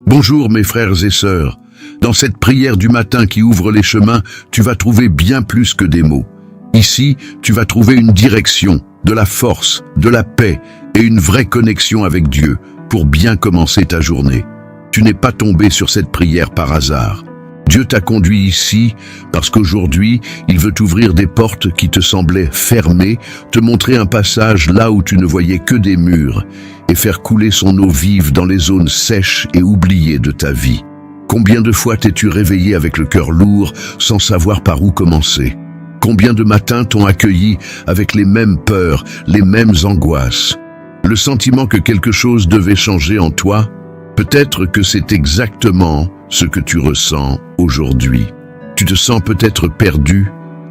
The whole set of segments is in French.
Bonjour mes frères et sœurs. Dans cette prière du matin qui ouvre les chemins, tu vas trouver bien plus que des mots. Ici, tu vas trouver une direction, de la force, de la paix et une vraie connexion avec Dieu pour bien commencer ta journée. Tu n'es pas tombé sur cette prière par hasard. Dieu t'a conduit ici parce qu'aujourd'hui, il veut t'ouvrir des portes qui te semblaient fermées, te montrer un passage là où tu ne voyais que des murs et faire couler son eau vive dans les zones sèches et oubliées de ta vie. Combien de fois t'es-tu réveillé avec le cœur lourd sans savoir par où commencer? Combien de matins t'ont accueilli avec les mêmes peurs, les mêmes angoisses? Le sentiment que quelque chose devait changer en toi? Peut-être que c'est exactement ce que tu ressens aujourd'hui. Tu te sens peut-être perdu,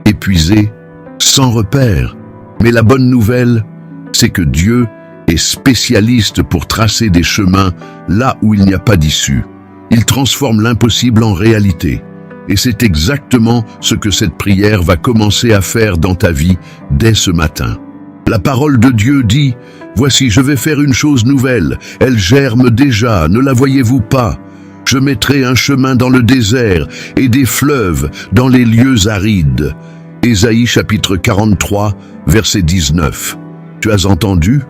épuisé, sans repère. Mais la bonne nouvelle, c'est que Dieu est spécialiste pour tracer des chemins là où il n'y a pas d'issue. Il transforme l'impossible en réalité. Et c'est exactement ce que cette prière va commencer à faire dans ta vie dès ce matin. La parole de Dieu dit « Voici, je vais faire une chose nouvelle. Elle germe déjà, ne la voyez-vous pas? Je mettrai un chemin dans le désert et des fleuves dans les lieux arides. » Ésaïe chapitre 43, verset 19. Tu as entendu?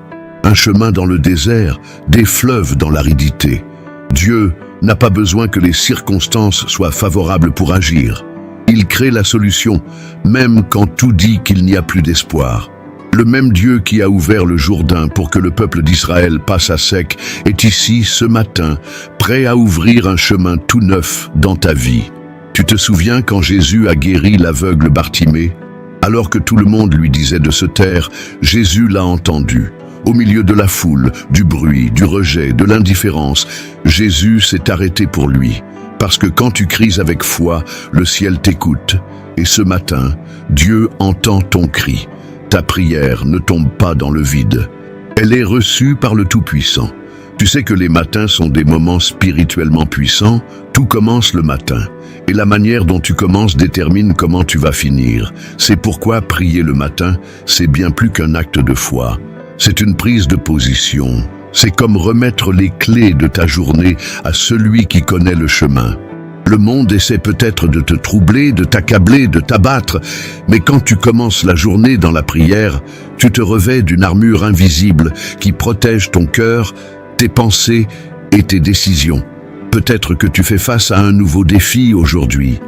Un chemin dans le désert, des fleuves dans l'aridité. Dieu n'a pas besoin que les circonstances soient favorables pour agir. Il crée la solution, même quand tout dit qu'il n'y a plus d'espoir. Le même Dieu qui a ouvert le Jourdain pour que le peuple d'Israël passe à sec est ici ce matin, prêt à ouvrir un chemin tout neuf dans ta vie. Tu te souviens quand Jésus a guéri l'aveugle Bartimée? Alors que tout le monde lui disait de se taire, Jésus l'a entendu. Au milieu de la foule, du bruit, du rejet, de l'indifférence, Jésus s'est arrêté pour lui. Parce que quand tu cries avec foi, le ciel t'écoute. Et ce matin, Dieu entend ton cri. Ta prière ne tombe pas dans le vide. Elle est reçue par le Tout-Puissant. Tu sais que les matins sont des moments spirituellement puissants. Tout commence le matin. Et la manière dont tu commences détermine comment tu vas finir. C'est pourquoi prier le matin, c'est bien plus qu'un acte de foi. C'est une prise de position. C'est comme remettre les clés de ta journée à celui qui connaît le chemin. Le monde essaie peut-être de te troubler, de t'accabler, de t'abattre, mais quand tu commences la journée dans la prière, tu te revêts d'une armure invisible qui protège ton cœur, tes pensées et tes décisions. Peut-être que tu fais face à un nouveau défi aujourd'hui.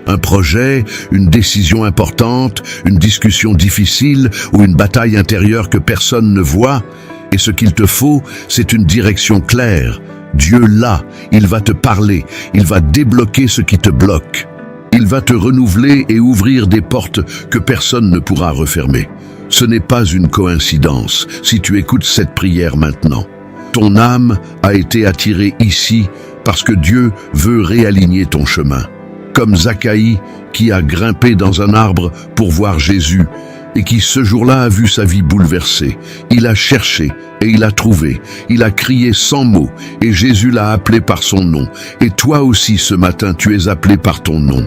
Un projet, une décision importante, une discussion difficile ou une bataille intérieure que personne ne voit. Et ce qu'il te faut, c'est une direction claire. Dieu là, il va te parler, il va débloquer ce qui te bloque. Il va te renouveler et ouvrir des portes que personne ne pourra refermer. Ce n'est pas une coïncidence si tu écoutes cette prière maintenant. Ton âme a été attirée ici parce que Dieu veut réaligner ton chemin. Comme Zachaïe qui a grimpé dans un arbre pour voir Jésus et qui ce jour-là a vu sa vie bouleversée. Il a cherché et il a trouvé. Il a crié sans mots et Jésus l'a appelé par son nom. Et toi aussi ce matin tu es appelé par ton nom.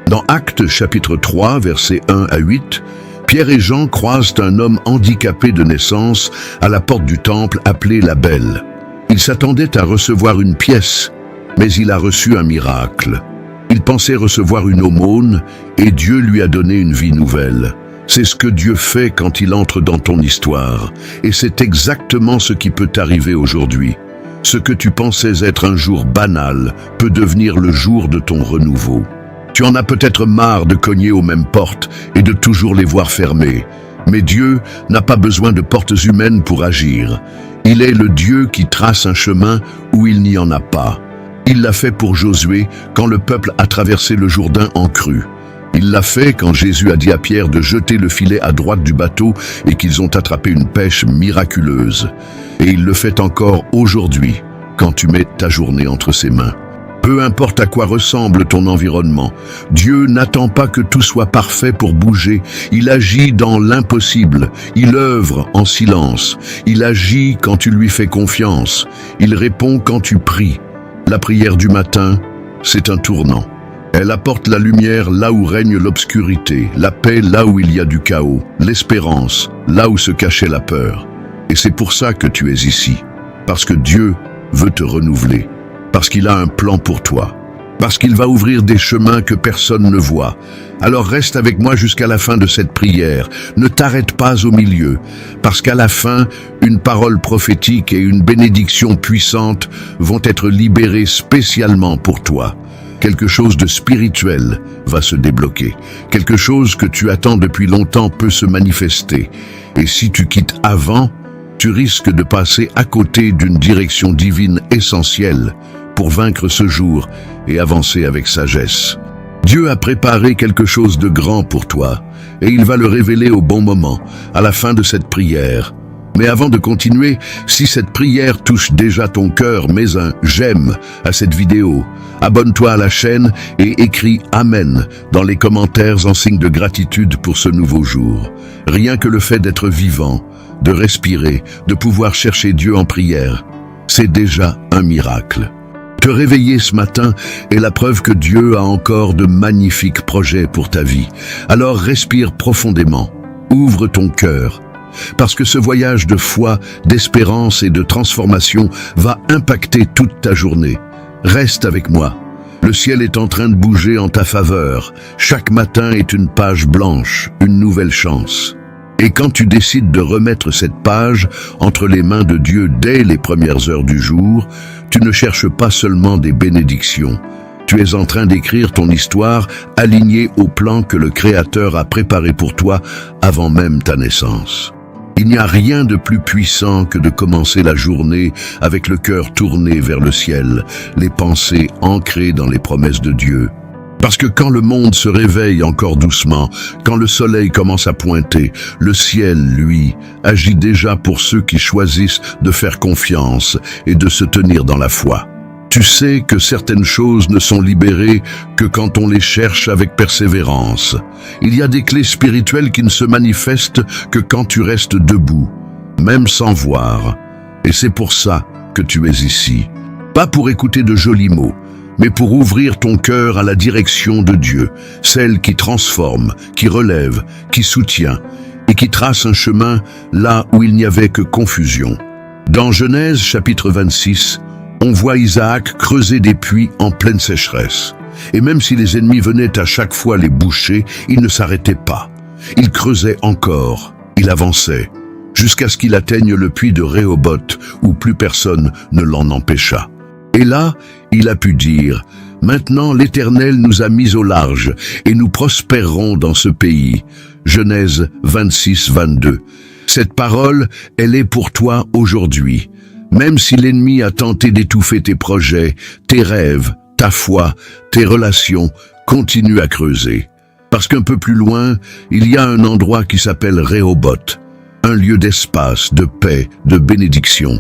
Dans Actes chapitre 3 versets 1 à 8, Pierre et Jean croisent un homme handicapé de naissance à la porte du temple appelé la Belle. Il s'attendait à recevoir une pièce, mais il a reçu un miracle. Il pensait recevoir une aumône et Dieu lui a donné une vie nouvelle. C'est ce que Dieu fait quand il entre dans ton histoire. Et c'est exactement ce qui peut t'arriver aujourd'hui. Ce que tu pensais être un jour banal peut devenir le jour de ton renouveau. Tu en as peut-être marre de cogner aux mêmes portes et de toujours les voir fermées. Mais Dieu n'a pas besoin de portes humaines pour agir. Il est le Dieu qui trace un chemin où il n'y en a pas. Il l'a fait pour Josué quand le peuple a traversé le Jourdain en crue. Il l'a fait quand Jésus a dit à Pierre de jeter le filet à droite du bateau et qu'ils ont attrapé une pêche miraculeuse. Et il le fait encore aujourd'hui quand tu mets ta journée entre ses mains. Peu importe à quoi ressemble ton environnement, Dieu n'attend pas que tout soit parfait pour bouger. Il agit dans l'impossible. Il œuvre en silence. Il agit quand tu lui fais confiance. Il répond quand tu pries. La prière du matin, c'est un tournant. Elle apporte la lumière là où règne l'obscurité, la paix là où il y a du chaos, l'espérance là où se cachait la peur. Et c'est pour ça que tu es ici, parce que Dieu veut te renouveler. Parce parce qu'il a un plan pour toi, parce qu'il va ouvrir des chemins que personne ne voit. Alors reste avec moi jusqu'à la fin de cette prière. Ne t'arrête pas au milieu, parce qu'à la fin, une parole prophétique et une bénédiction puissante vont être libérées spécialement pour toi. Quelque chose de spirituel va se débloquer. Quelque chose que tu attends depuis longtemps peut se manifester. Et si tu quittes avant, tu risques de passer à côté d'une direction divine essentielle pour vaincre ce jour et avancer avec sagesse. Dieu a préparé quelque chose de grand pour toi et il va le révéler au bon moment, à la fin de cette prière. Mais avant de continuer, si cette prière touche déjà ton cœur, mets un « j'aime » à cette vidéo. Abonne-toi à la chaîne et écris « Amen » dans les commentaires en signe de gratitude pour ce nouveau jour. Rien que le fait d'être vivant, de respirer, de pouvoir chercher Dieu en prière, c'est déjà un miracle. Te réveiller ce matin est la preuve que Dieu a encore de magnifiques projets pour ta vie. Alors respire profondément, ouvre ton cœur, parce que ce voyage de foi, d'espérance et de transformation va impacter toute ta journée. Reste avec moi. Le ciel est en train de bouger en ta faveur. Chaque matin est une page blanche, une nouvelle chance. Et quand tu décides de remettre cette page entre les mains de Dieu dès les premières heures du jour, tu ne cherches pas seulement des bénédictions. Tu es en train d'écrire ton histoire alignée au plan que le Créateur a préparé pour toi avant même ta naissance. Il n'y a rien de plus puissant que de commencer la journée avec le cœur tourné vers le ciel, les pensées ancrées dans les promesses de Dieu. Parce que quand le monde se réveille encore doucement, quand le soleil commence à pointer, le ciel, lui, agit déjà pour ceux qui choisissent de faire confiance et de se tenir dans la foi. Tu sais que certaines choses ne sont libérées que quand on les cherche avec persévérance. Il y a des clés spirituelles qui ne se manifestent que quand tu restes debout, même sans voir. Et c'est pour ça que tu es ici. Pas pour écouter de jolis mots, mais pour ouvrir ton cœur à la direction de Dieu, celle qui transforme, qui relève, qui soutient et qui trace un chemin là où il n'y avait que confusion. Dans Genèse chapitre 26, on voit Isaac creuser des puits en pleine sécheresse. Et même si les ennemis venaient à chaque fois les boucher, il ne s'arrêtait pas. Il creusait encore, il avançait, jusqu'à ce qu'il atteigne le puits de Rehoboth, où plus personne ne l'en empêcha. Et là, il a pu dire « Maintenant l'Éternel nous a mis au large, et nous prospérerons dans ce pays. » Genèse 26, 22. Cette parole, elle est pour toi aujourd'hui. Même si l'ennemi a tenté d'étouffer tes projets, tes rêves, ta foi, tes relations, continue à creuser. Parce qu'un peu plus loin, il y a un endroit qui s'appelle Rehoboth, un lieu d'espace, de paix, de bénédiction.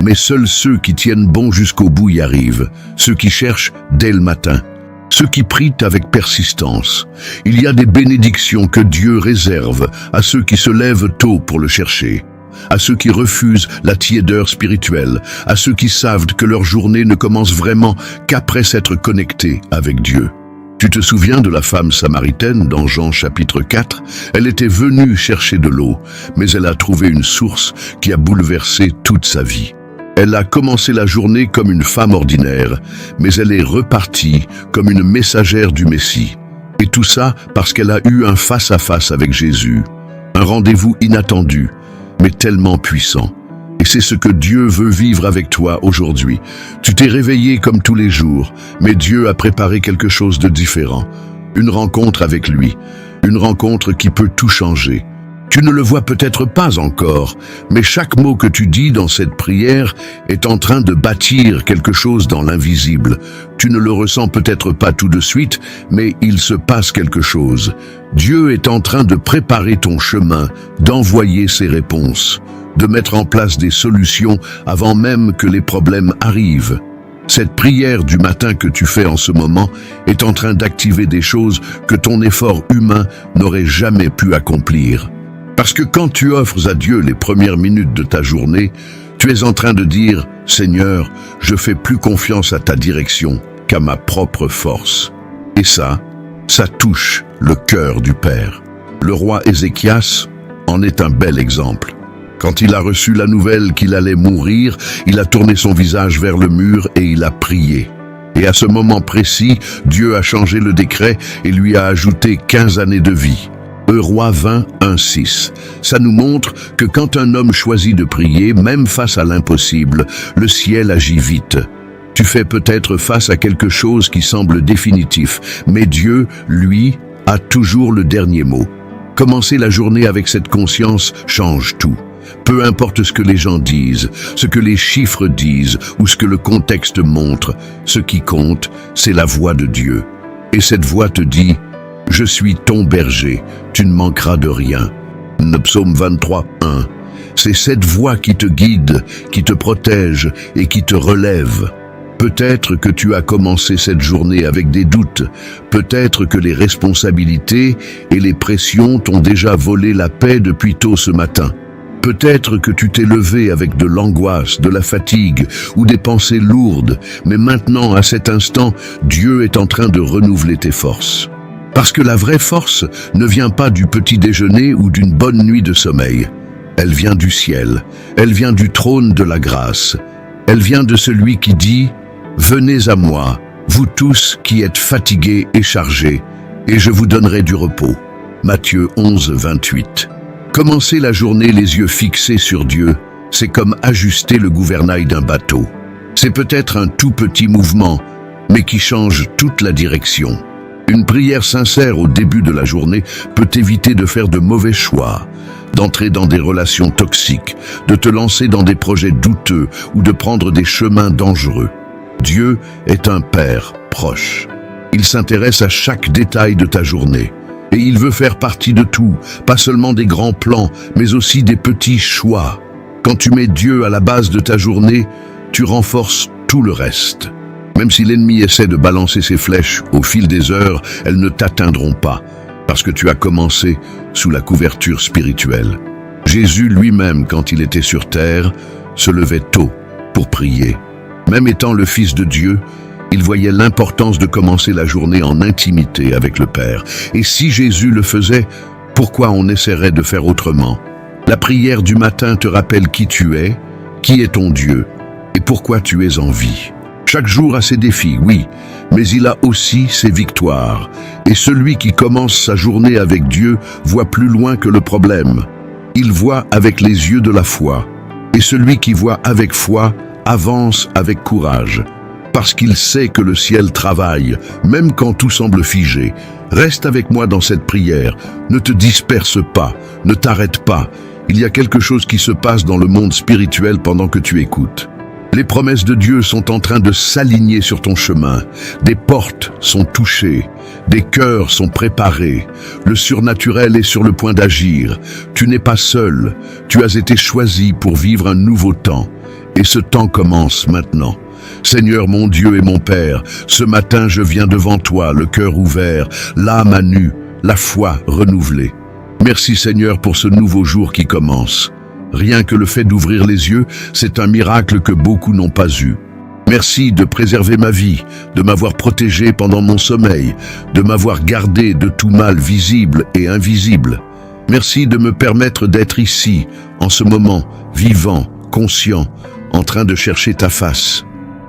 Mais seuls ceux qui tiennent bon jusqu'au bout y arrivent, ceux qui cherchent dès le matin, ceux qui prient avec persistance. Il y a des bénédictions que Dieu réserve à ceux qui se lèvent tôt pour le chercher, à ceux qui refusent la tiédeur spirituelle, à ceux qui savent que leur journée ne commence vraiment qu'après s'être connectés avec Dieu. Tu te souviens de la femme samaritaine dans Jean chapitre 4 ? Elle était venue chercher de l'eau, mais elle a trouvé une source qui a bouleversé toute sa vie. Elle a commencé la journée comme une femme ordinaire, mais elle est repartie comme une messagère du Messie. Et tout ça parce qu'elle a eu un face-à-face avec Jésus, un rendez-vous inattendu, mais tellement puissant. Et c'est ce que Dieu veut vivre avec toi aujourd'hui. Tu t'es réveillé comme tous les jours, mais Dieu a préparé quelque chose de différent. Une rencontre avec lui, une rencontre qui peut tout changer. Tu ne le vois peut-être pas encore, mais chaque mot que tu dis dans cette prière est en train de bâtir quelque chose dans l'invisible. Tu ne le ressens peut-être pas tout de suite, mais il se passe quelque chose. Dieu est en train de préparer ton chemin, d'envoyer ses réponses, de mettre en place des solutions avant même que les problèmes arrivent. Cette prière du matin que tu fais en ce moment est en train d'activer des choses que ton effort humain n'aurait jamais pu accomplir. Parce que quand tu offres à Dieu les premières minutes de ta journée, tu es en train de dire « Seigneur, je fais plus confiance à ta direction qu'à ma propre force. » Et ça touche le cœur du Père. Le roi Ézéchias en est un bel exemple. Quand il a reçu la nouvelle qu'il allait mourir, il a tourné son visage vers le mur et il a prié. Et à ce moment précis, Dieu a changé le décret et lui a ajouté 15 années de vie. Rois 20, 1, 6. Ça nous montre que quand un homme choisit de prier, même face à l'impossible, le ciel agit vite. Tu fais peut-être face à quelque chose qui semble définitif, mais Dieu, lui, a toujours le dernier mot. Commencer la journée avec cette conscience change tout. Peu importe ce que les gens disent, ce que les chiffres disent ou ce que le contexte montre, ce qui compte, c'est la voix de Dieu. Et cette voix te dit « Je suis ton berger, tu ne manqueras de rien ». Psaume 23, 1. C'est cette voix qui te guide, qui te protège et qui te relève. Peut-être que tu as commencé cette journée avec des doutes. Peut-être que les responsabilités et les pressions t'ont déjà volé la paix depuis tôt ce matin. Peut-être que tu t'es levé avec de l'angoisse, de la fatigue ou des pensées lourdes, mais maintenant, à cet instant, Dieu est en train de renouveler tes forces. Parce que la vraie force ne vient pas du petit déjeuner ou d'une bonne nuit de sommeil. Elle vient du ciel, elle vient du trône de la grâce. Elle vient de celui qui dit « Venez à moi, vous tous qui êtes fatigués et chargés, et je vous donnerai du repos. » Matthieu 11, 28. Commencer la journée les yeux fixés sur Dieu, c'est comme ajuster le gouvernail d'un bateau. C'est peut-être un tout petit mouvement, mais qui change toute la direction. Une prière sincère au début de la journée peut éviter de faire de mauvais choix, d'entrer dans des relations toxiques, de te lancer dans des projets douteux ou de prendre des chemins dangereux. Dieu est un Père proche. Il s'intéresse à chaque détail de ta journée. Et il veut faire partie de tout, pas seulement des grands plans, mais aussi des petits choix. Quand tu mets Dieu à la base de ta journée, tu renforces tout le reste. Même si l'ennemi essaie de balancer ses flèches au fil des heures, elles ne t'atteindront pas, parce que tu as commencé sous la couverture spirituelle. Jésus lui-même, quand il était sur terre, se levait tôt pour prier. Même étant le Fils de Dieu, il voyait l'importance de commencer la journée en intimité avec le Père. Et si Jésus le faisait, pourquoi on essaierait de faire autrement? La prière du matin te rappelle qui tu es, qui est ton Dieu, et pourquoi tu es en vie. Chaque jour a ses défis, oui, mais il a aussi ses victoires. Et celui qui commence sa journée avec Dieu voit plus loin que le problème. Il voit avec les yeux de la foi. Et celui qui voit avec foi avance avec courage. Parce qu'il sait que le ciel travaille, même quand tout semble figé. Reste avec moi dans cette prière. Ne te disperse pas, ne t'arrête pas. Il y a quelque chose qui se passe dans le monde spirituel pendant que tu écoutes. Les promesses de Dieu sont en train de s'aligner sur ton chemin. Des portes sont touchées, des cœurs sont préparés. Le surnaturel est sur le point d'agir. Tu n'es pas seul, tu as été choisi pour vivre un nouveau temps. Et ce temps commence maintenant. Seigneur mon Dieu et mon Père, ce matin je viens devant toi, le cœur ouvert, l'âme à nu, la foi renouvelée. Merci Seigneur pour ce nouveau jour qui commence. Rien que le fait d'ouvrir les yeux, c'est un miracle que beaucoup n'ont pas eu. Merci de préserver ma vie, de m'avoir protégé pendant mon sommeil, de m'avoir gardé de tout mal visible et invisible. Merci de me permettre d'être ici, en ce moment, vivant, conscient, en train de chercher ta face.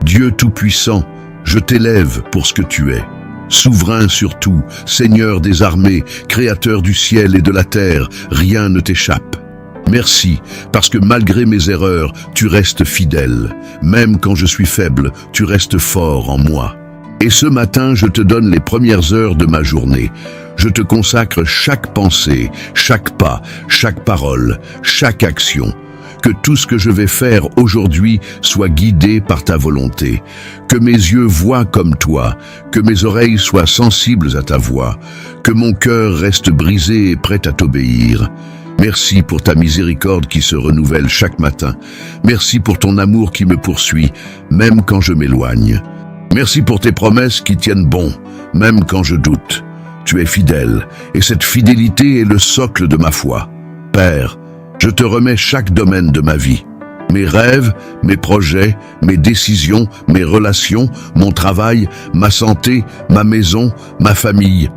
Dieu Tout-Puissant, je t'élève pour ce que tu es. Souverain sur tout, Seigneur des armées, Créateur du ciel et de la terre, rien ne t'échappe. Merci, parce que malgré mes erreurs, tu restes fidèle. Même quand je suis faible, tu restes fort en moi. Et ce matin, je te donne les premières heures de ma journée. Je te consacre chaque pensée, chaque pas, chaque parole, chaque action. Que tout ce que je vais faire aujourd'hui soit guidé par ta volonté. Que mes yeux voient comme toi, que mes oreilles soient sensibles à ta voix, que mon cœur reste brisé et prêt à t'obéir. Merci pour ta miséricorde qui se renouvelle chaque matin. Merci pour ton amour qui me poursuit, même quand je m'éloigne. Merci pour tes promesses qui tiennent bon, même quand je doute. Tu es fidèle, et cette fidélité est le socle de ma foi. Père, je te remets chaque domaine de ma vie. Mes rêves, mes projets, mes décisions, mes relations, mon travail, ma santé, ma maison, ma famille.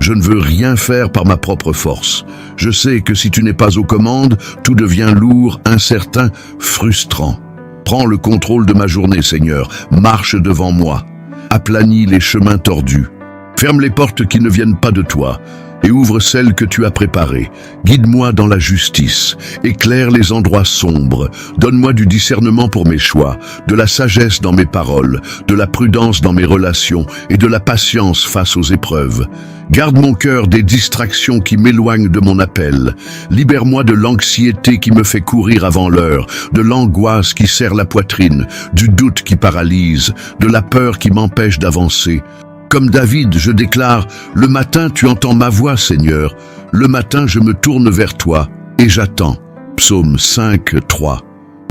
Je ne veux rien faire par ma propre force. Je sais que si tu n'es pas aux commandes, tout devient lourd, incertain, frustrant. Prends le contrôle de ma journée, Seigneur. Marche devant moi. Aplanis les chemins tordus. Ferme les portes qui ne viennent pas de toi et ouvre celles que tu as préparées. Guide-moi dans la justice, éclaire les endroits sombres, donne-moi du discernement pour mes choix, de la sagesse dans mes paroles, de la prudence dans mes relations et de la patience face aux épreuves. Garde mon cœur des distractions qui m'éloignent de mon appel. Libère-moi de l'anxiété qui me fait courir avant l'heure, de l'angoisse qui serre la poitrine, du doute qui paralyse, de la peur qui m'empêche d'avancer. Comme David, je déclare, le matin tu entends ma voix, Seigneur. Le matin je me tourne vers toi et j'attends. Psaume 5, 3.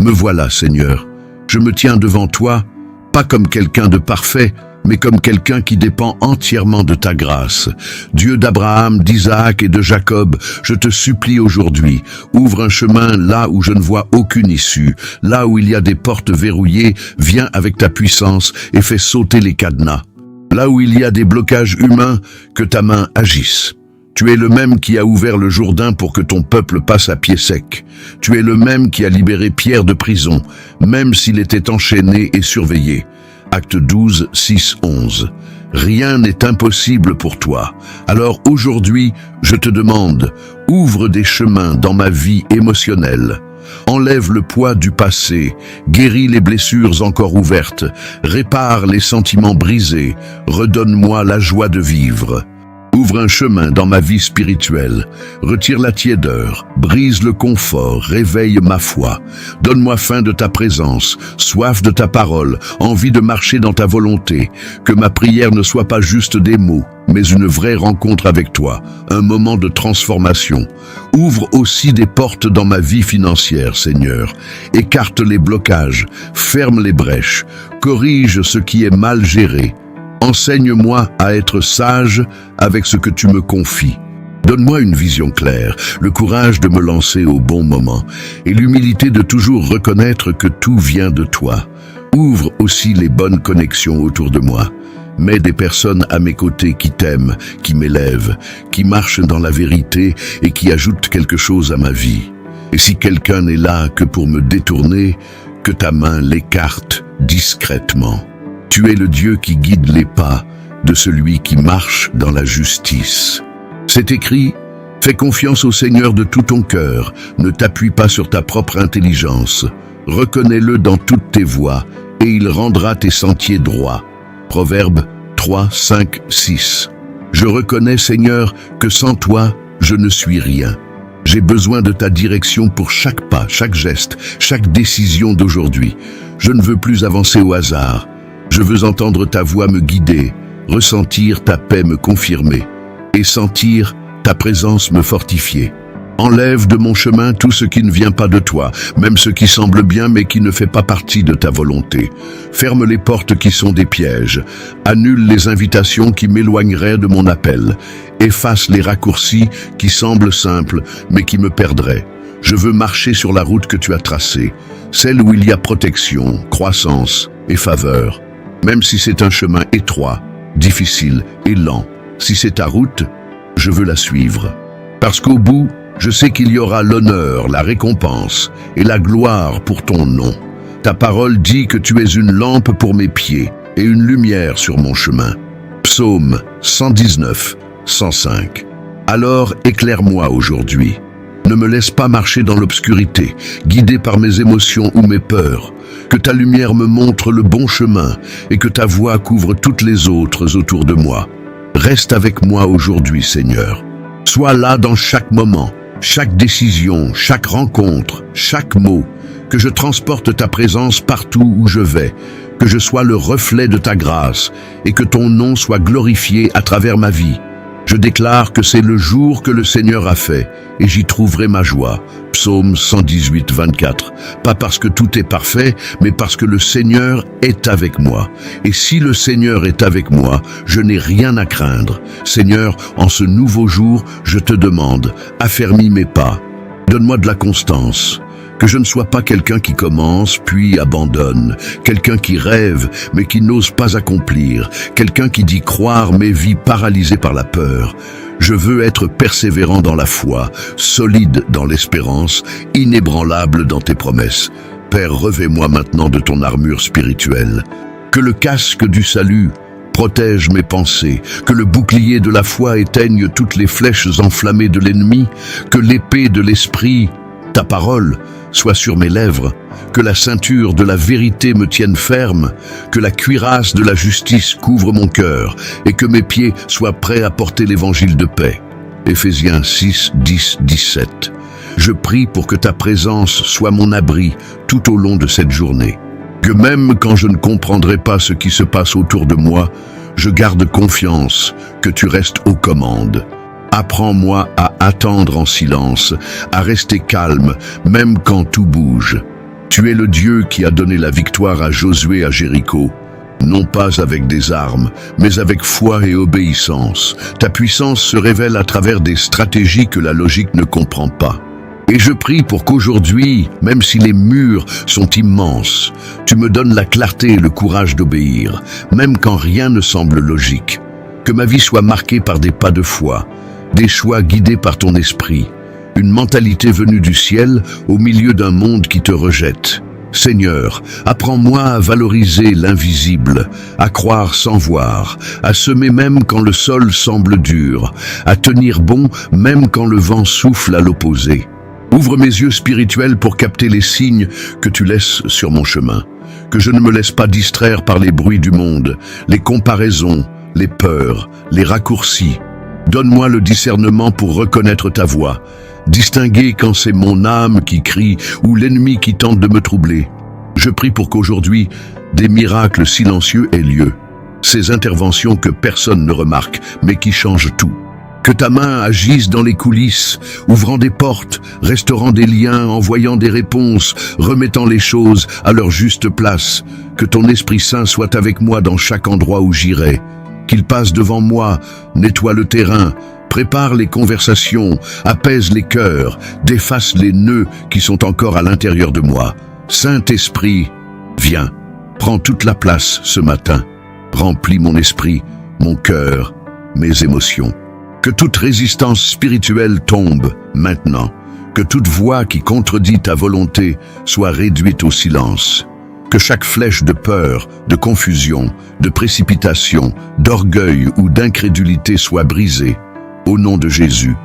Me voilà, Seigneur. Je me tiens devant toi, pas comme quelqu'un de parfait, mais comme quelqu'un qui dépend entièrement de ta grâce. Dieu d'Abraham, d'Isaac et de Jacob, je te supplie aujourd'hui, ouvre un chemin là où je ne vois aucune issue, là où il y a des portes verrouillées, viens avec ta puissance et fais sauter les cadenas. Là où il y a des blocages humains, que ta main agisse. Tu es le même qui a ouvert le Jourdain pour que ton peuple passe à pied sec. Tu es le même qui a libéré Pierre de prison, même s'il était enchaîné et surveillé. Acte 12, 6, 11. Rien n'est impossible pour toi. Alors aujourd'hui, je te demande, ouvre des chemins dans ma vie émotionnelle. Enlève le poids du passé, guéris les blessures encore ouvertes, répare les sentiments brisés, redonne-moi la joie de vivre. Ouvre un chemin dans ma vie spirituelle, retire la tiédeur, brise le confort, réveille ma foi. Donne-moi faim de ta présence, soif de ta parole, envie de marcher dans ta volonté. Que ma prière ne soit pas juste des mots, mais une vraie rencontre avec toi, un moment de transformation. Ouvre aussi des portes dans ma vie financière, Seigneur. Écarte les blocages, ferme les brèches, corrige ce qui est mal géré. Enseigne-moi à être sage avec ce que tu me confies. Donne-moi une vision claire, le courage de me lancer au bon moment et l'humilité de toujours reconnaître que tout vient de toi. Ouvre aussi les bonnes connexions autour de moi. Mets des personnes à mes côtés qui t'aiment, qui m'élèvent, qui marchent dans la vérité et qui ajoutent quelque chose à ma vie. Et si quelqu'un n'est là que pour me détourner, que ta main l'écarte discrètement. Tu es le Dieu qui guide les pas de celui qui marche dans la justice. C'est écrit, fais confiance au Seigneur de tout ton cœur, ne t'appuie pas sur ta propre intelligence. Reconnais-le dans toutes tes voies et il rendra tes sentiers droits. Proverbe 3, 5, 6. Je reconnais, Seigneur, que sans toi, je ne suis rien. J'ai besoin de ta direction pour chaque pas, chaque geste, chaque décision d'aujourd'hui. Je ne veux plus avancer au hasard. Je veux entendre ta voix me guider, ressentir ta paix me confirmer et sentir ta présence me fortifier. Enlève de mon chemin tout ce qui ne vient pas de toi, même ce qui semble bien mais qui ne fait pas partie de ta volonté. Ferme les portes qui sont des pièges, annule les invitations qui m'éloigneraient de mon appel, efface les raccourcis qui semblent simples mais qui me perdraient. Je veux marcher sur la route que tu as tracée, celle où il y a protection, croissance et faveur. Même si c'est un chemin étroit, difficile et lent, si c'est ta route, je veux la suivre. Parce qu'au bout, je sais qu'il y aura l'honneur, la récompense et la gloire pour ton nom. Ta parole dit que tu es une lampe pour mes pieds et une lumière sur mon chemin. Psaume 119, 105. Alors éclaire-moi aujourd'hui. Ne me laisse pas marcher dans l'obscurité, guidé par mes émotions ou mes peurs. Que ta lumière me montre le bon chemin et que ta voix couvre toutes les autres autour de moi. Reste avec moi aujourd'hui, Seigneur. Sois là dans chaque moment, chaque décision, chaque rencontre, chaque mot. Que je transporte ta présence partout où je vais. Que je sois le reflet de ta grâce et que ton nom soit glorifié à travers ma vie. Je déclare que c'est le jour que le Seigneur a fait, et j'y trouverai ma joie. Psaume 118, 24. Pas parce que tout est parfait, mais parce que le Seigneur est avec moi. Et si le Seigneur est avec moi, je n'ai rien à craindre. Seigneur, en ce nouveau jour, je te demande, affermis mes pas. Donne-moi de la constance. Que je ne sois pas quelqu'un qui commence puis abandonne, quelqu'un qui rêve mais qui n'ose pas accomplir, quelqu'un qui dit croire mais vit paralysé par la peur. Je veux être persévérant dans la foi, solide dans l'espérance, inébranlable dans tes promesses. Père, revêt-moi maintenant de ton armure spirituelle. Que le casque du salut protège mes pensées, que le bouclier de la foi éteigne toutes les flèches enflammées de l'ennemi, que l'épée de l'esprit, ta parole, soit sur mes lèvres, que la ceinture de la vérité me tienne ferme, que la cuirasse de la justice couvre mon cœur, et que mes pieds soient prêts à porter l'évangile de paix. Éphésiens 6, 10, 17. Je prie pour que ta présence soit mon abri tout au long de cette journée. Que même quand je ne comprendrai pas ce qui se passe autour de moi, je garde confiance que tu restes aux commandes. Apprends-moi à attendre en silence, à rester calme, même quand tout bouge. Tu es le Dieu qui a donné la victoire à Josué à Jéricho, non pas avec des armes, mais avec foi et obéissance. Ta puissance se révèle à travers des stratégies que la logique ne comprend pas. Et je prie pour qu'aujourd'hui, même si les murs sont immenses, tu me donnes la clarté et le courage d'obéir, même quand rien ne semble logique. Que ma vie soit marquée par des pas de foi, des choix guidés par ton esprit, une mentalité venue du ciel au milieu d'un monde qui te rejette. Seigneur, apprends-moi à valoriser l'invisible, à croire sans voir, à semer même quand le sol semble dur, à tenir bon même quand le vent souffle à l'opposé. Ouvre mes yeux spirituels pour capter les signes que tu laisses sur mon chemin. Que je ne me laisse pas distraire par les bruits du monde, les comparaisons, les peurs, les raccourcis. Donne-moi le discernement pour reconnaître ta voix, distinguer quand c'est mon âme qui crie ou l'ennemi qui tente de me troubler. Je prie pour qu'aujourd'hui, des miracles silencieux aient lieu. Ces interventions que personne ne remarque, mais qui changent tout. Que ta main agisse dans les coulisses, ouvrant des portes, restaurant des liens, envoyant des réponses, remettant les choses à leur juste place. Que ton Esprit Saint soit avec moi dans chaque endroit où j'irai. Qu'il passe devant moi, nettoie le terrain, prépare les conversations, apaise les cœurs, déface les nœuds qui sont encore à l'intérieur de moi. Saint-Esprit, viens, prends toute la place ce matin. Remplis mon esprit, mon cœur, mes émotions. Que toute résistance spirituelle tombe maintenant. Que toute voix qui contredit ta volonté soit réduite au silence. Que chaque flèche de peur, de confusion, de précipitation, d'orgueil ou d'incrédulité soit brisée. Au nom de Jésus.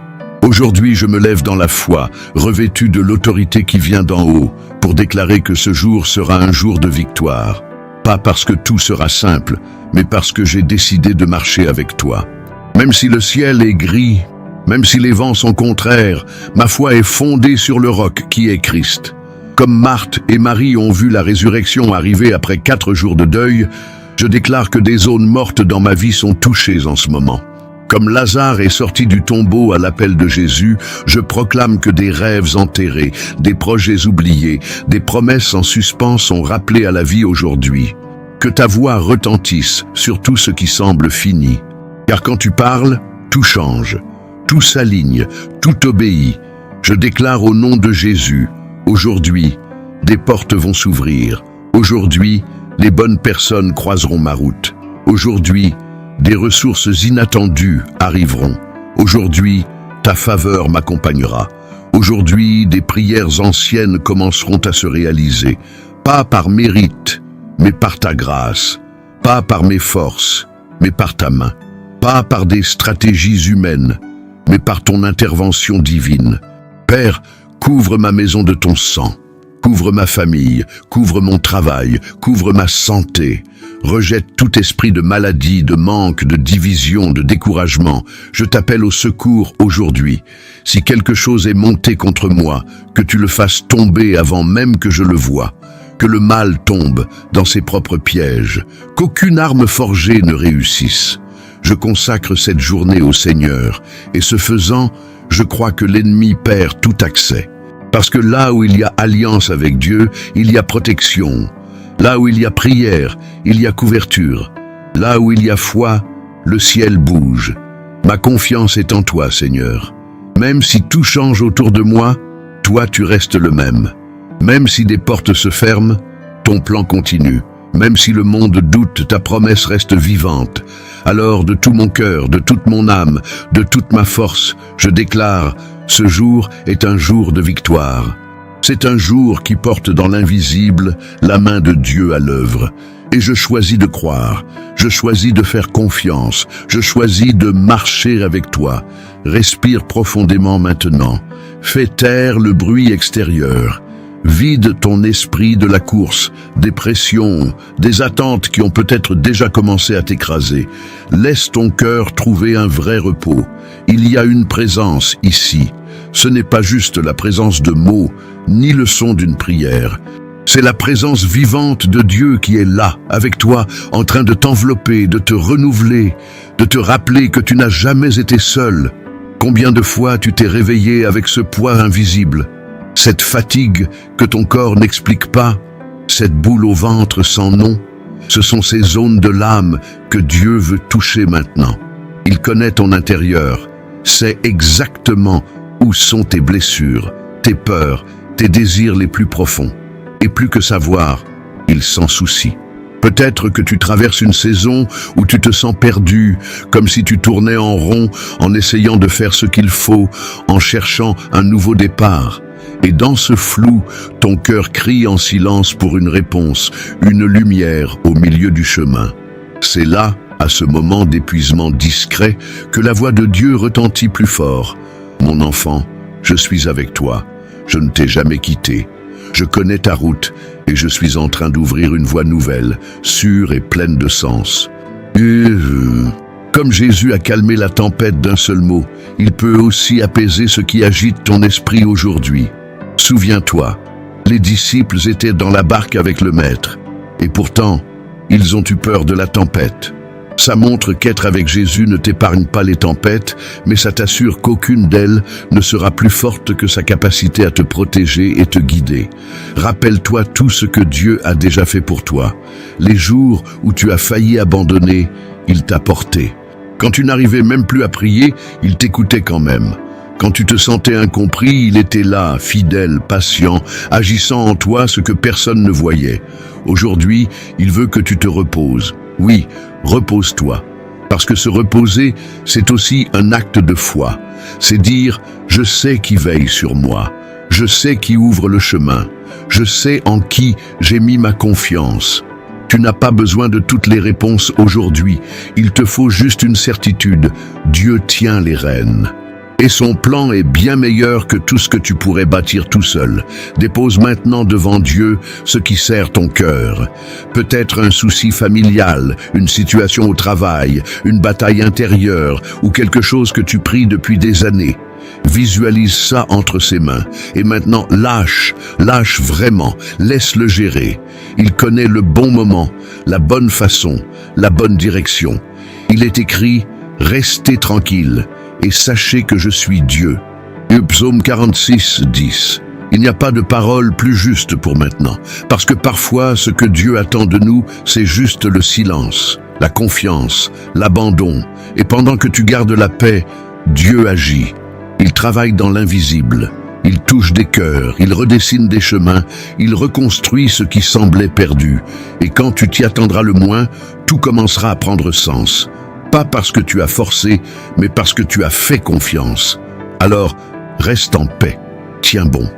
Aujourd'hui, je me lève dans la foi, revêtu de l'autorité qui vient d'en haut, pour déclarer que ce jour sera un jour de victoire. Pas parce que tout sera simple, mais parce que j'ai décidé de marcher avec toi. Même si le ciel est gris, même si les vents sont contraires, ma foi est fondée sur le roc qui est Christ. Comme Marthe et Marie ont vu la résurrection arriver après 4 jours de deuil, je déclare que des zones mortes dans ma vie sont touchées en ce moment. Comme Lazare est sorti du tombeau à l'appel de Jésus, je proclame que des rêves enterrés, des projets oubliés, des promesses en suspens sont rappelés à la vie aujourd'hui. Que ta voix retentisse sur tout ce qui semble fini. Car quand tu parles, tout change, tout s'aligne, tout obéit. Je déclare au nom de Jésus, aujourd'hui, des portes vont s'ouvrir. Aujourd'hui, les bonnes personnes croiseront ma route. Aujourd'hui, des ressources inattendues arriveront. Aujourd'hui, ta faveur m'accompagnera. Aujourd'hui, des prières anciennes commenceront à se réaliser. Pas par mérite, mais par ta grâce. Pas par mes forces, mais par ta main. Pas par des stratégies humaines, mais par ton intervention divine. Père, couvre ma maison de ton sang. Couvre ma famille, couvre mon travail, couvre ma santé. Rejette tout esprit de maladie, de manque, de division, de découragement. Je t'appelle au secours aujourd'hui. Si quelque chose est monté contre moi, que tu le fasses tomber avant même que je le voie. Que le mal tombe dans ses propres pièges. Qu'aucune arme forgée ne réussisse. Je consacre cette journée au Seigneur, et ce faisant, je crois que l'ennemi perd tout accès. Parce que là où il y a alliance avec Dieu, il y a protection. Là où il y a prière, il y a couverture. Là où il y a foi, le ciel bouge. Ma confiance est en toi, Seigneur. Même si tout change autour de moi, toi tu restes le même. Même si des portes se ferment, ton plan continue. Même si le monde doute, ta promesse reste vivante. Alors, de tout mon cœur, de toute mon âme, de toute ma force, je déclare, ce jour est un jour de victoire. C'est un jour qui porte dans l'invisible la main de Dieu à l'œuvre. Et je choisis de croire, je choisis de faire confiance, je choisis de marcher avec toi. Respire profondément maintenant. Fais taire le bruit extérieur. Vide ton esprit de la course, des pressions, des attentes qui ont peut-être déjà commencé à t'écraser. Laisse ton cœur trouver un vrai repos. Il y a une présence ici. Ce n'est pas juste la présence de mots, ni le son d'une prière. C'est la présence vivante de Dieu qui est là, avec toi, en train de t'envelopper, de te renouveler, de te rappeler que tu n'as jamais été seul. Combien de fois tu t'es réveillé avec ce poids invisible? Cette fatigue que ton corps n'explique pas, cette boule au ventre sans nom, ce sont ces zones de l'âme que Dieu veut toucher maintenant. Il connaît ton intérieur, sait exactement où sont tes blessures, tes peurs, tes désirs les plus profonds. Et plus que savoir, il s'en soucie. Peut-être que tu traverses une saison où tu te sens perdu, comme si tu tournais en rond en essayant de faire ce qu'il faut, en cherchant un nouveau départ. Et dans ce flou, ton cœur crie en silence pour une réponse, une lumière au milieu du chemin. C'est là, à ce moment d'épuisement discret, que la voix de Dieu retentit plus fort. Mon enfant, je suis avec toi. Je ne t'ai jamais quitté. Je connais ta route et je suis en train d'ouvrir une voie nouvelle, sûre et pleine de sens. Comme Jésus a calmé la tempête d'un seul mot, il peut aussi apaiser ce qui agite ton esprit aujourd'hui. Souviens-toi, les disciples étaient dans la barque avec le Maître, et pourtant, ils ont eu peur de la tempête. Ça montre qu'être avec Jésus ne t'épargne pas les tempêtes, mais ça t'assure qu'aucune d'elles ne sera plus forte que sa capacité à te protéger et te guider. Rappelle-toi tout ce que Dieu a déjà fait pour toi. Les jours où tu as failli abandonner, il t'a porté. Quand tu n'arrivais même plus à prier, il t'écoutait quand même. Quand tu te sentais incompris, il était là, fidèle, patient, agissant en toi ce que personne ne voyait. Aujourd'hui, il veut que tu te reposes. Oui, repose-toi. Parce que se reposer, c'est aussi un acte de foi. C'est dire, je sais qui veille sur moi. Je sais qui ouvre le chemin. Je sais en qui j'ai mis ma confiance. Tu n'as pas besoin de toutes les réponses aujourd'hui. Il te faut juste une certitude. Dieu tient les rênes. Et son plan est bien meilleur que tout ce que tu pourrais bâtir tout seul. Dépose maintenant devant Dieu ce qui serre ton cœur. Peut-être un souci familial, une situation au travail, une bataille intérieure ou quelque chose que tu pries depuis des années. Visualise ça entre ses mains. Et maintenant, lâche vraiment, laisse-le gérer. Il connaît le bon moment, la bonne façon, la bonne direction. Il est écrit, restez tranquille et sachez que je suis Dieu. Psaume 46, 10. Il n'y a pas de parole plus juste pour maintenant, parce que parfois ce que Dieu attend de nous, c'est juste le silence, la confiance, l'abandon. Et pendant que tu gardes la paix, Dieu agit. Il travaille dans l'invisible. Il touche des cœurs, il redessine des chemins, il reconstruit ce qui semblait perdu. Et quand tu t'y attendras le moins, tout commencera à prendre sens. Pas parce que tu as forcé, mais parce que tu as fait confiance. Alors, reste en paix. Tiens bon.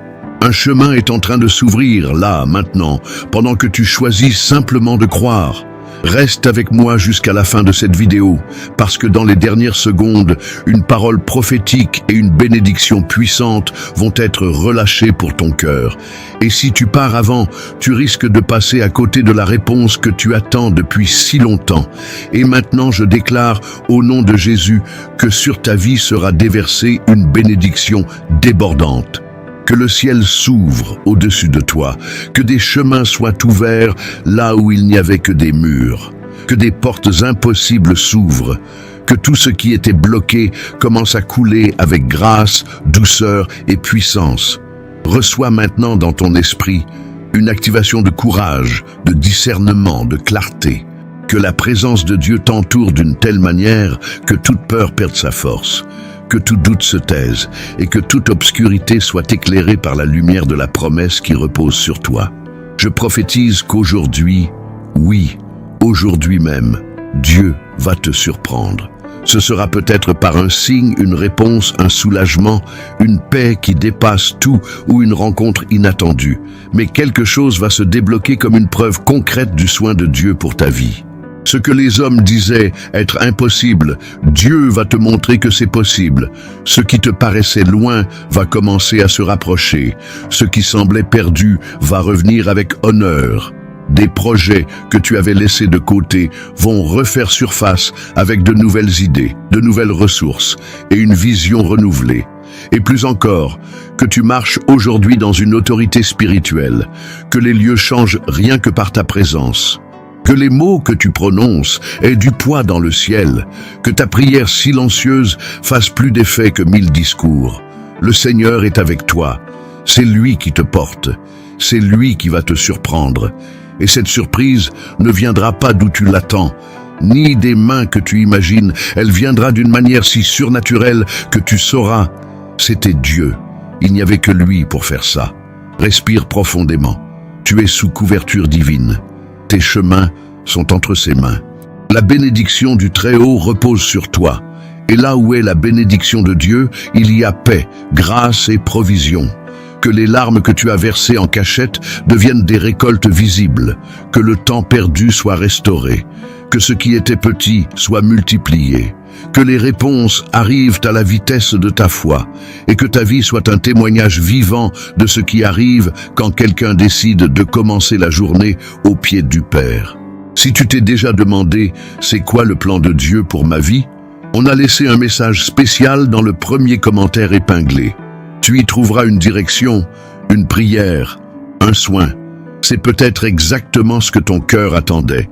Un chemin est en train de s'ouvrir, là, maintenant, pendant que tu choisis simplement de croire. Reste avec moi jusqu'à la fin de cette vidéo, parce que dans les dernières secondes, une parole prophétique et une bénédiction puissante vont être relâchées pour ton cœur. Et si tu pars avant, tu risques de passer à côté de la réponse que tu attends depuis si longtemps. Et maintenant, je déclare au nom de Jésus que sur ta vie sera déversée une bénédiction débordante. Que le ciel s'ouvre au-dessus de toi, que des chemins soient ouverts là où il n'y avait que des murs, que des portes impossibles s'ouvrent, que tout ce qui était bloqué commence à couler avec grâce, douceur et puissance. Reçois maintenant dans ton esprit une activation de courage, de discernement, de clarté. Que la présence de Dieu t'entoure d'une telle manière que toute peur perde sa force. que tout doute se taise et que toute obscurité soit éclairée par la lumière de la promesse qui repose sur toi. Je prophétise qu'aujourd'hui, oui, aujourd'hui même, Dieu va te surprendre. Ce sera peut-être par un signe, une réponse, un soulagement, une paix qui dépasse tout ou une rencontre inattendue. Mais quelque chose va se débloquer comme une preuve concrète du soin de Dieu pour ta vie. Ce que les hommes disaient être impossible, Dieu va te montrer que c'est possible. Ce qui te paraissait loin va commencer à se rapprocher. Ce qui semblait perdu va revenir avec honneur. Des projets que tu avais laissés de côté vont refaire surface avec de nouvelles idées, de nouvelles ressources et une vision renouvelée. Et plus encore, que tu marches aujourd'hui dans une autorité spirituelle, que les lieux changent rien que par ta présence. Que les mots que tu prononces aient du poids dans le ciel, que ta prière silencieuse fasse plus d'effet que 1000 discours. Le Seigneur est avec toi, c'est lui qui te porte, c'est lui qui va te surprendre. Et cette surprise ne viendra pas d'où tu l'attends, ni des mains que tu imagines, elle viendra d'une manière si surnaturelle que tu sauras, c'était Dieu, il n'y avait que lui pour faire ça. Respire profondément, tu es sous couverture divine. Tes chemins sont entre ses mains. La bénédiction du Très-Haut repose sur toi. Et là où est la bénédiction de Dieu, il y a paix, grâce et provision. Que les larmes que tu as versées en cachette deviennent des récoltes visibles. Que le temps perdu soit restauré. Que ce qui était petit soit multiplié. Que les réponses arrivent à la vitesse de ta foi et que ta vie soit un témoignage vivant de ce qui arrive quand quelqu'un décide de commencer la journée au pied du Père. Si tu t'es déjà demandé « C'est quoi le plan de Dieu pour ma vie ?» On a laissé un message spécial dans le premier commentaire épinglé. Tu y trouveras une direction, une prière, un soin. C'est peut-être exactement ce que ton cœur attendait.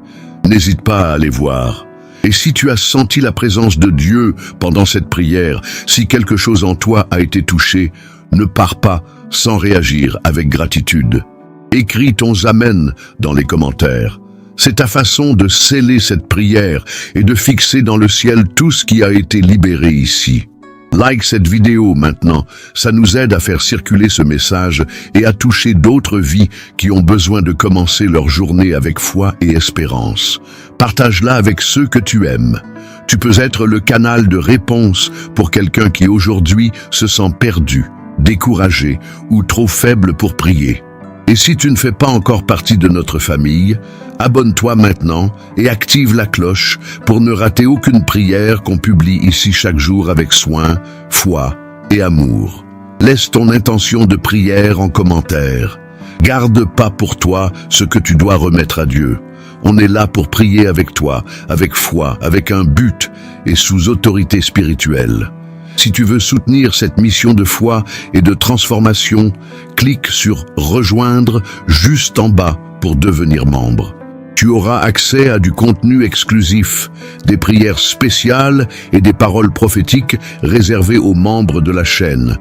N'hésite pas à aller voir. Et si tu as senti la présence de Dieu pendant cette prière, si quelque chose en toi a été touché, ne pars pas sans réagir avec gratitude. Écris ton Amen dans les commentaires. C'est ta façon de sceller cette prière et de fixer dans le ciel tout ce qui a été libéré ici. Like cette vidéo maintenant, ça nous aide à faire circuler ce message et à toucher d'autres vies qui ont besoin de commencer leur journée avec foi et espérance. Partage-la avec ceux que tu aimes. Tu peux être le canal de réponse pour quelqu'un qui aujourd'hui se sent perdu, découragé ou trop faible pour prier. Et si tu ne fais pas encore partie de notre famille, abonne-toi maintenant et active la cloche pour ne rater aucune prière qu'on publie ici chaque jour avec soin, foi et amour. Laisse ton intention de prière en commentaire. Garde pas pour toi ce que tu dois remettre à Dieu. On est là pour prier avec toi, avec foi, avec un but et sous autorité spirituelle. Si tu veux soutenir cette mission de foi et de transformation, clique sur « Rejoindre » juste en bas pour devenir membre. Tu auras accès à du contenu exclusif, des prières spéciales et des paroles prophétiques réservées aux membres de la chaîne.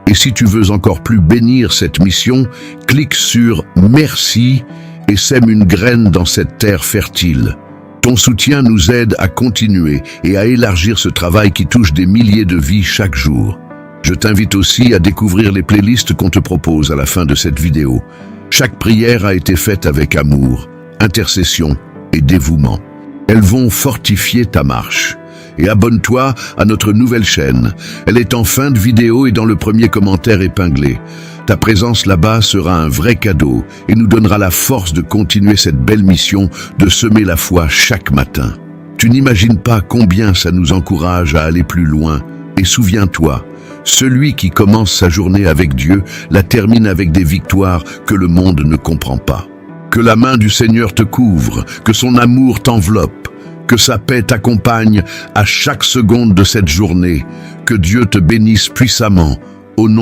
Et si tu veux encore plus bénir cette mission, clique sur « Merci » et sème une graine dans cette terre fertile. Ton soutien nous aide à continuer et à élargir ce travail qui touche des milliers de vies chaque jour. Je t'invite aussi à découvrir les playlists qu'on te propose à la fin de cette vidéo. Chaque prière a été faite avec amour, intercession et dévouement. Elles vont fortifier ta marche. Et abonne-toi à notre nouvelle chaîne. Elle est en fin de vidéo et dans le premier commentaire épinglé. Ta présence là-bas sera un vrai cadeau et nous donnera la force de continuer cette belle mission de semer la foi chaque matin. Tu n'imagines pas combien ça nous encourage à aller plus loin. Et souviens-toi, celui qui commence sa journée avec Dieu la termine avec des victoires que le monde ne comprend pas. Que la main du Seigneur te couvre, que son amour t'enveloppe, que sa paix t'accompagne à chaque seconde de cette journée. Que Dieu te bénisse puissamment. Au nom